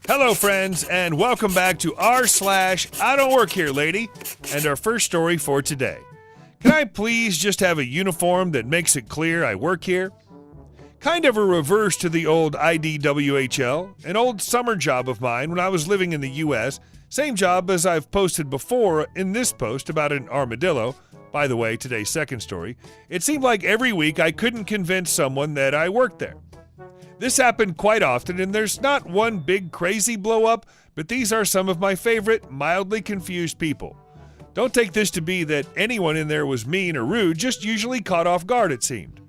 Hello, friends, and welcome back to r/IDontWorkHereLady and our first story for today. Can I please just have a uniform that makes it clear I work here? Kind of a reverse to the old IDWHL, an old summer job of mine when I was living in the U.S., same job as I've posted before in this post about an armadillo. By the way, today's second story. It seemed like every week I couldn't convince someone that I worked there. This happened quite often, and there's not one big crazy blow-up, but these are some of my favorite, mildly confused people. Don't take this to be that anyone in there was mean or rude, just usually caught off guard, it seemed.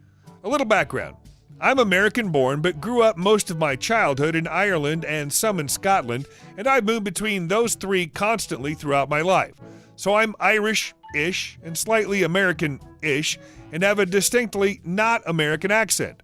A little background. I'm American-born, but grew up most of my childhood in Ireland and some in Scotland, and I've moved between those three constantly throughout my life. So I'm Irish-ish and slightly American-ish, and have a distinctly not American accent.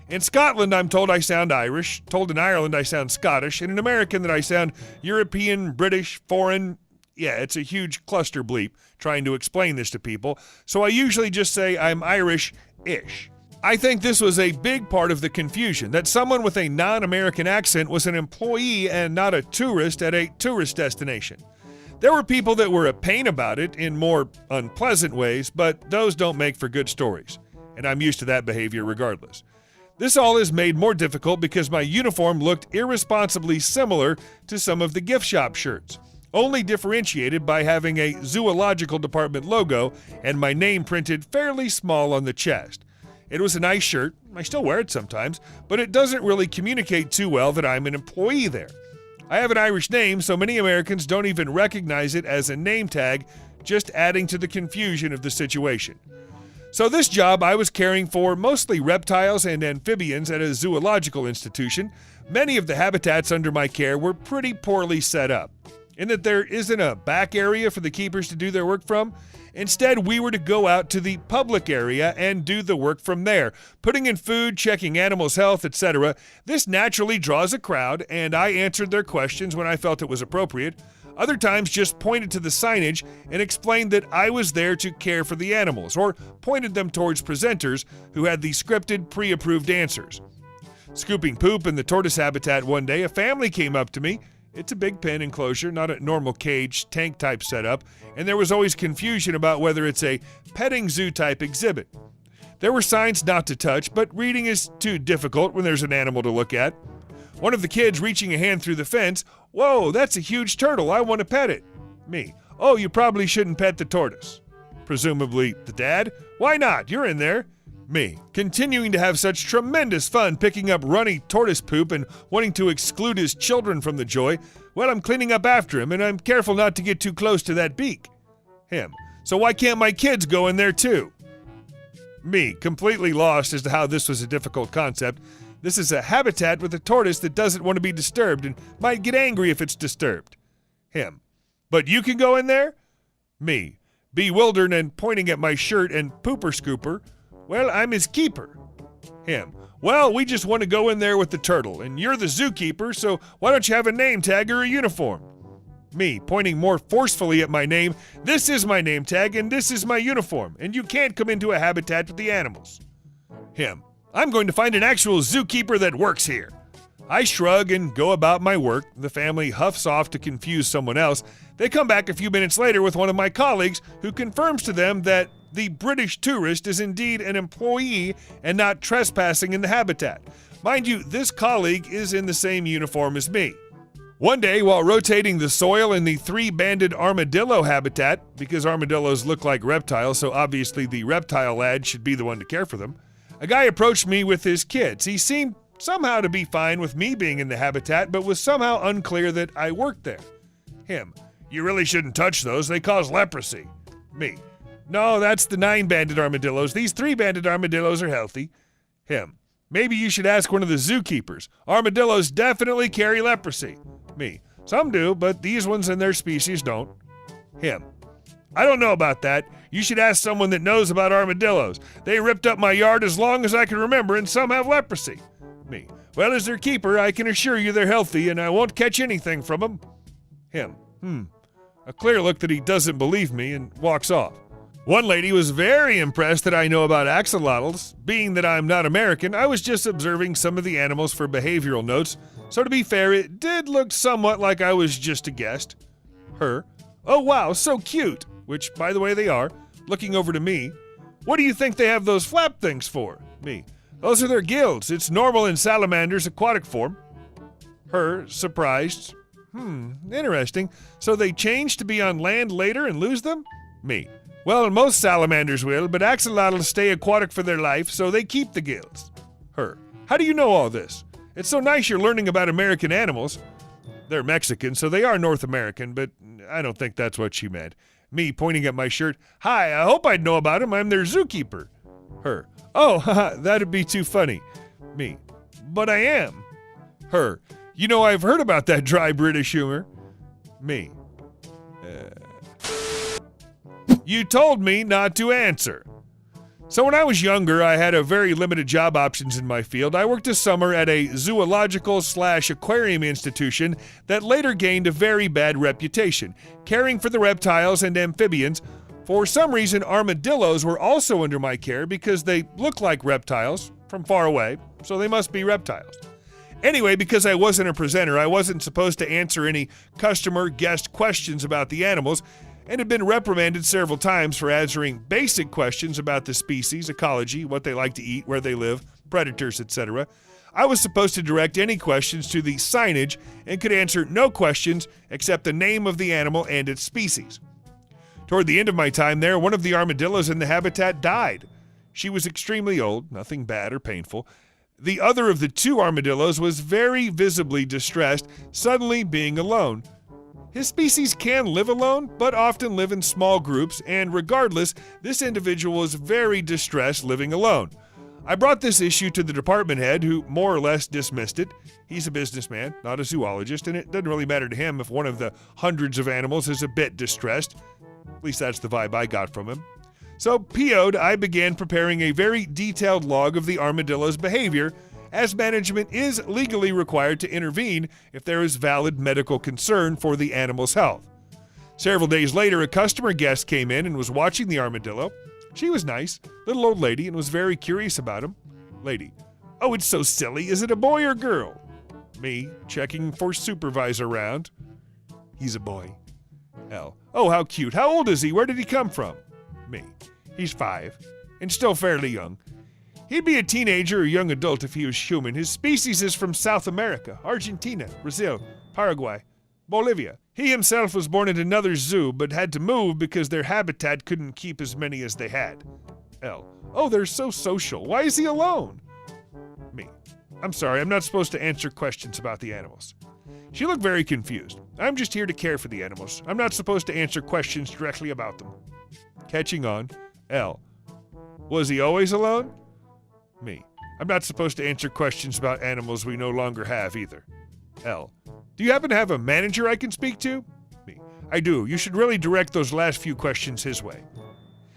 In Scotland, I'm told I sound Irish, told in Ireland I sound Scottish, and in American that I sound European, British, foreign. Yeah, it's a huge cluster bleep trying to explain this to people, so I usually just say I'm Irish-ish. I think this was a big part of the confusion, that someone with a non-American accent was an employee and not a tourist at a tourist destination. There were people that were a pain about it in more unpleasant ways, but those don't make for good stories, and I'm used to that behavior regardless. This all is made more difficult because my uniform looked irresponsibly similar to some of the gift shop shirts, only differentiated by having a zoological department logo and my name printed fairly small on the chest. It was a nice shirt, I still wear it sometimes, but it doesn't really communicate too well that I'm an employee there. I have an Irish name, so many Americans don't even recognize it as a name tag, just adding to the confusion of the situation. So this job I was caring for mostly reptiles and amphibians at a zoological institution. Many of the habitats under my care were pretty poorly set up, in that there isn't a back area for the keepers to do their work from. Instead, we were to go out to the public area and do the work from there, putting in food, checking animals' health, etc. This naturally draws a crowd, and I answered their questions when I felt it was appropriate. Other times just pointed to the signage and explained that I was there to care for the animals, or pointed them towards presenters who had the scripted, pre-approved answers. Scooping poop in the tortoise habitat one day, a family came up to me. It's a big pen enclosure, not a normal cage, tank-type setup, and there was always confusion about whether it's a petting zoo-type exhibit. There were signs not to touch, but reading is too difficult when there's an animal to look at. One of the kids reaching a hand through the fence. "Whoa, that's a huge turtle, I want to pet it." Me. "Oh, you probably shouldn't pet the tortoise." Presumably the dad. "Why not? You're in there." Me. Continuing to have such tremendous fun picking up runny tortoise poop and wanting to exclude his children from the joy. "Well, I'm cleaning up after him, and I'm careful not to get too close to that beak." Him. "So why can't my kids go in there too?" Me. Completely lost as to how this was a difficult concept. This is a habitat with a tortoise that doesn't want to be disturbed and might get angry if it's disturbed. Him. "But you can go in there?" Me. Bewildered and pointing at my shirt and pooper scooper. "Well, I'm his keeper." Him. "Well, we just want to go in there with the turtle, and you're the zookeeper, so why don't you have a name tag or a uniform?" Me, pointing more forcefully at my name. "This is my name tag, and this is my uniform, and you can't come into a habitat with the animals." Him. "I'm going to find an actual zookeeper that works here." I shrug and go about my work. The family huffs off to confuse someone else. They come back a few minutes later with one of my colleagues who confirms to them that the British tourist is indeed an employee and not trespassing in the habitat. Mind you, this colleague is in the same uniform as me. One day, while rotating the soil in the three-banded armadillo habitat, because armadillos look like reptiles, so obviously the reptile lad should be the one to care for them, a guy approached me with his kids. He seemed somehow to be fine with me being in the habitat, but was somehow unclear that I worked there. Him. "You really shouldn't touch those, they cause leprosy." Me. "No, that's the 9-banded armadillos. These 3-banded armadillos are healthy." Him. "Maybe you should ask one of the zookeepers. Armadillos definitely carry leprosy." Me. "Some do, but these ones and their species don't." Him. "I don't know about that. You should ask someone that knows about armadillos. They ripped up my yard as long as I can remember, and some have leprosy." Me. "Well, as their keeper, I can assure you they're healthy, and I won't catch anything from them." Him. A clear look that he doesn't believe me and walks off. One lady was very impressed that I know about axolotls. Being that I'm not American, I was just observing some of the animals for behavioral notes, so to be fair, it did look somewhat like I was just a guest. Her. Oh wow, so cute, which, by the way, they are. Looking over to me. What do you think they have those flap things for? Me. Those are their gills. It's normal in salamanders' aquatic form. Her, surprised. Interesting. So they change to be on land later and lose them? Me. Well, most salamanders will, but axolotls stay aquatic for their life, so they keep the gills. Her. How do you know all this? It's so nice you're learning about American animals. They're Mexican, so they are North American, but I don't think that's what she meant. Me, pointing at my shirt. Hi, I hope I'd know about them. I'm their zookeeper. Her. Oh, haha, that'd be too funny. Me. But I am. Her. You know, I've heard about that dry British humor. Me. You told me not to answer. So when I was younger, I had a very limited job options in my field. I worked a summer at a zoological/aquarium institution that later gained a very bad reputation, caring for the reptiles and amphibians. For some reason, armadillos were also under my care because they look like reptiles from far away, so they must be reptiles. Anyway, because I wasn't a presenter, I wasn't supposed to answer any customer guest questions about the animals, and had been reprimanded several times for answering basic questions about the species, ecology, what they like to eat, where they live, predators, etc. I was supposed to direct any questions to the signage and could answer no questions except the name of the animal and its species. Toward the end of my time there, one of the armadillos in the habitat died. She was extremely old, nothing bad or painful. The other of the two armadillos was very visibly distressed, suddenly being alone. His species can live alone, but often live in small groups, and regardless, this individual was very distressed living alone. I brought this issue to the department head, who more or less dismissed it. He's a businessman, not a zoologist, and it doesn't really matter to him if one of the hundreds of animals is a bit distressed. At least that's the vibe I got from him. So, PO'd, I began preparing a very detailed log of the armadillo's behavior, as management is legally required to intervene if there is valid medical concern for the animal's health. Several days later, a customer guest came in and was watching the armadillo. She was nice, little old lady, and was very curious about him. Lady. Oh, it's so silly. Is it a boy or girl? Me, checking for supervisor round. He's a boy. L. Oh, how cute. How old is he? Where did he come from? Me. He's 5, and still fairly young. He'd be a teenager or young adult if he was human. His species is from South America, Argentina, Brazil, Paraguay, Bolivia. He himself was born at another zoo, but had to move because their habitat couldn't keep as many as they had. L. Oh, they're so social. Why is he alone? Me. I'm sorry, I'm not supposed to answer questions about the animals. She looked very confused. I'm just here to care for the animals. I'm not supposed to answer questions directly about them. Catching on. L. Was he always alone? Me. I'm not supposed to answer questions about animals we no longer have either. L. Do you happen to have a manager I can speak to? Me. I do. You should really direct those last few questions his way.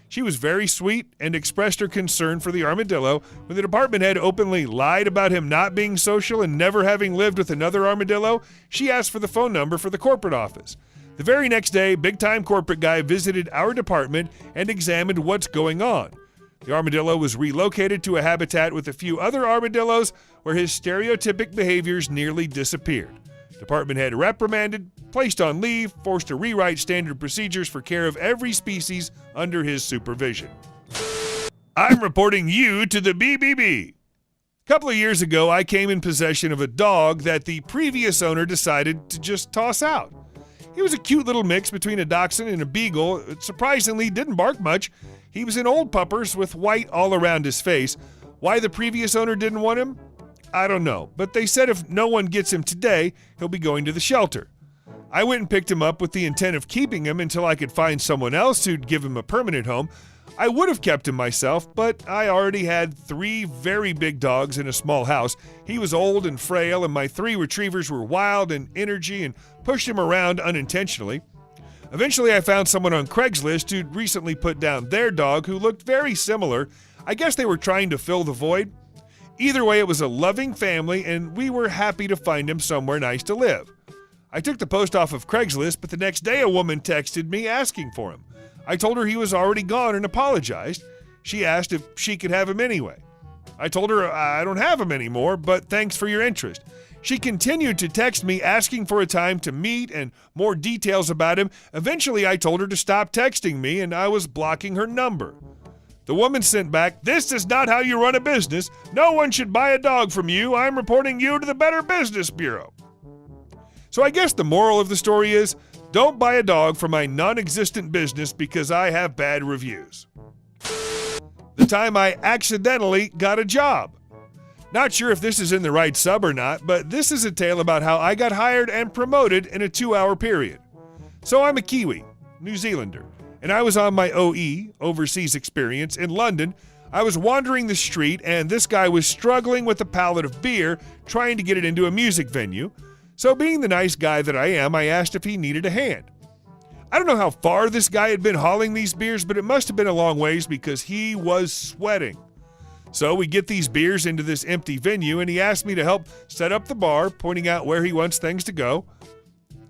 She was very sweet and expressed her concern for the armadillo when the department head openly lied about him not being social and never having lived with another armadillo. She asked for the phone number for the corporate office. The very next day, big-time corporate guy visited our department and examined what's going on. The armadillo was relocated to a habitat with a few other armadillos where his stereotypic behaviors nearly disappeared. Department head reprimanded, placed on leave, forced to rewrite standard procedures for care of every species under his supervision. I'm reporting you to the BBB. A couple of years ago, I came in possession of a dog that the previous owner decided to just toss out. He was a cute little mix between a dachshund and a beagle. It surprisingly didn't bark much. He was an old puppers with white all around his face. Why the previous owner didn't want him? I don't know, but they said if no one gets him today, he'll be going to the shelter. I went and picked him up with the intent of keeping him until I could find someone else who'd give him a permanent home. I would have kept him myself, but I already had 3 very big dogs in a small house. He was old and frail, and my 3 retrievers were wild and energy and pushed him around unintentionally. Eventually, I found someone on Craigslist who'd recently put down their dog who looked very similar. I guess they were trying to fill the void. Either way, it was a loving family, and we were happy to find him somewhere nice to live. I took the post off of Craigslist, but the next day a woman texted me asking for him. I told her he was already gone and apologized. She asked if she could have him anyway. I told her I don't have him anymore, but thanks for your interest. She continued to text me asking for a time to meet and more details about him. Eventually, I told her to stop texting me and I was blocking her number. The woman sent back, "This is not how you run a business. No one should buy a dog from you. I'm reporting you to the Better Business Bureau." So I guess the moral of the story is, don't buy a dog from my non-existent business because I have bad reviews. The time I accidentally got a job. Not sure if this is in the right sub or not, but this is a tale about how I got hired and promoted in a 2-hour period. So I'm a Kiwi, New Zealander, and I was on my OE, overseas experience, in London. I was wandering the street and this guy was struggling with a pallet of beer, trying to get it into a music venue. So being the nice guy that I am, I asked if he needed a hand. I don't know how far this guy had been hauling these beers, but it must have been a long ways because he was sweating. So we get these beers into this empty venue, and he asked me to help set up the bar, pointing out where he wants things to go.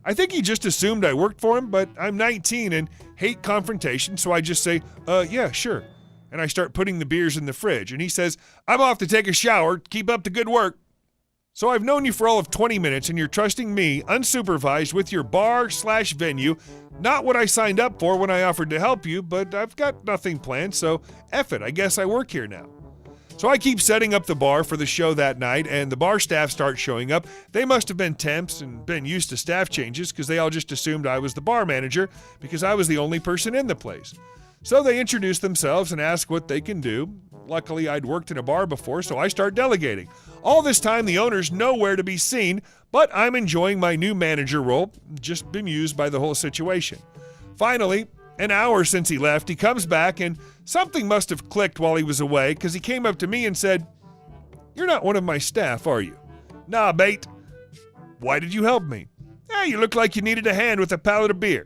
I think he just assumed I worked for him, but I'm 19 and hate confrontation, so I just say, yeah, sure. And I start putting the beers in the fridge, and he says, "I'm off to take a shower. Keep up the good work." So I've known you for all of 20 minutes, and you're trusting me, unsupervised, with your bar/venue. Not what I signed up for when I offered to help you, but I've got nothing planned, so F it, I guess I work here now. So I keep setting up the bar for the show that night, and the bar staff starts showing up. They must have been temps and been used to staff changes because they all just assumed I was the bar manager because I was the only person in the place. So they introduce themselves and ask what they can do. Luckily, I'd worked in a bar before, so I start delegating. All this time, the owner's nowhere to be seen, but I'm enjoying my new manager role, just bemused by the whole situation. Finally, an hour since he left, he comes back, and something must have clicked while he was away, because he came up to me and said, "You're not one of my staff, are you?" "Nah, mate." "Why did you help me?" "Yeah, you look like you needed a hand with a pallet of beer."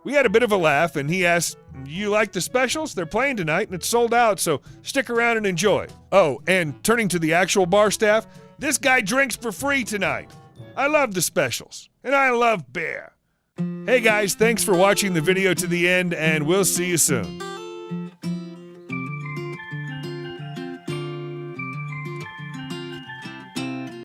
We had a bit of a laugh, and he asked, "You like the specials? They're playing tonight, and it's sold out, so stick around and enjoy." Oh, and turning to the actual bar staff, "This guy drinks for free tonight. I love the specials, and I love beer." Hey guys, thanks for watching the video to the end, and we'll see you soon.